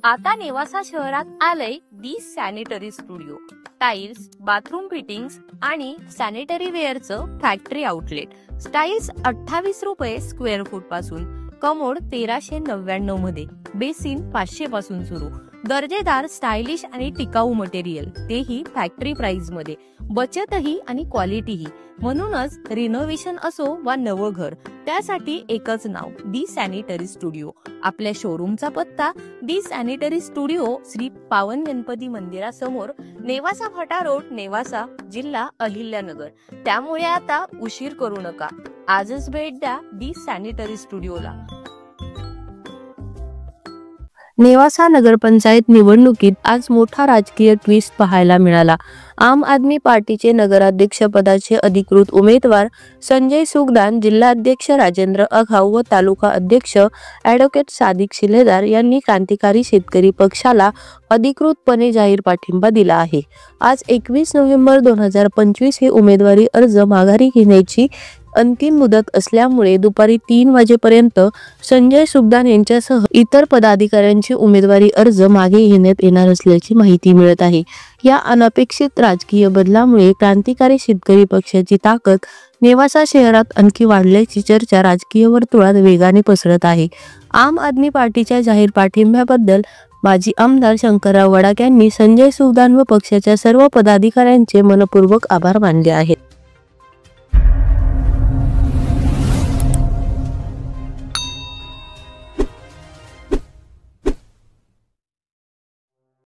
आता नेवासा शहरात आलंय the sanitary studio. Tiles, bathroom fittings आणि सॅनिटरी वेअरचं फॅक्टरी आउटलेट. स्टाइल्स 28 रुपये स्क्वेअर फूट पासून, कमोड 1399 मध्ये, बेसिन 500 पासून सुरू. दर्जेदार, स्टायलिश आणि टिकाऊ मटेरियल, तेही फॅक्टरी प्राइस मध्ये. बचतही आणि क्वालिटीही. म्हणूनच रिनोव्हेशन असो वा नवं घर, त्यासाठी एकच नाव, दी सॅनिटरी स्टुडिओ. आपल्या शोरूमचा पत्ता दी सॅनिटरी स्टुडिओ, श्री पावन गणपती मंदिरासमोर, नेवासा फाटा रोड, नेवासा, जिल्हा अहिल्यानगर. त्यामुळे आता उशीर करू नका, आजच भेट द्या दी सॅनिटरी स्टुडिओला. नेवासा नगरपंचायत निवडणुकीत आज मोठा राजकीय ट्विस्ट पाहायला मिळाला. आम आदमी पार्टीचे नगराध्यक्ष पदाचे अधिकृत उमेदवार संजय सुगदान, जिल्हाध्यक्ष राजेंद्र अघाव व तालुका अध्यक्ष ॲडव्होकेट सादिक शिलेदार यांनी क्रांतिकारी शेतकरी पक्षाला अधिकृतपणे जाहीर पाठिंबा दिला आहे. आज 21 नोव्हेंबर 2025 हे उमेदवारी अर्ज माघारी घेण्याची अंतिम मुदत असल्यामुळे दुपारी 3 वाजेपर्यंत संजय सुगदान यांच्यासह इतर पदाधिकाऱ्यांचे उमेदवारी अर्ज मागे घेण्यात येणार असल्याची माहिती मिळत आहे. या अनपेक्षित राजकीय बदलामुळे क्रांतिकारी शेतकरी पक्षाची ताकद नेवासा शहरात आणखी वाढल्याची चर्चा राजकीय वर्तुळात वेगाने पसरत आहे. आम आदमी पार्टीच्या जाहीर पाठिंब्याबद्दल माजी आमदार शंकरराव गडाख यांनी संजय सुगदान व पक्षाच्या सर्व पदाधिकाऱ्यांचे मनपूर्वक आभार मानले आहेत.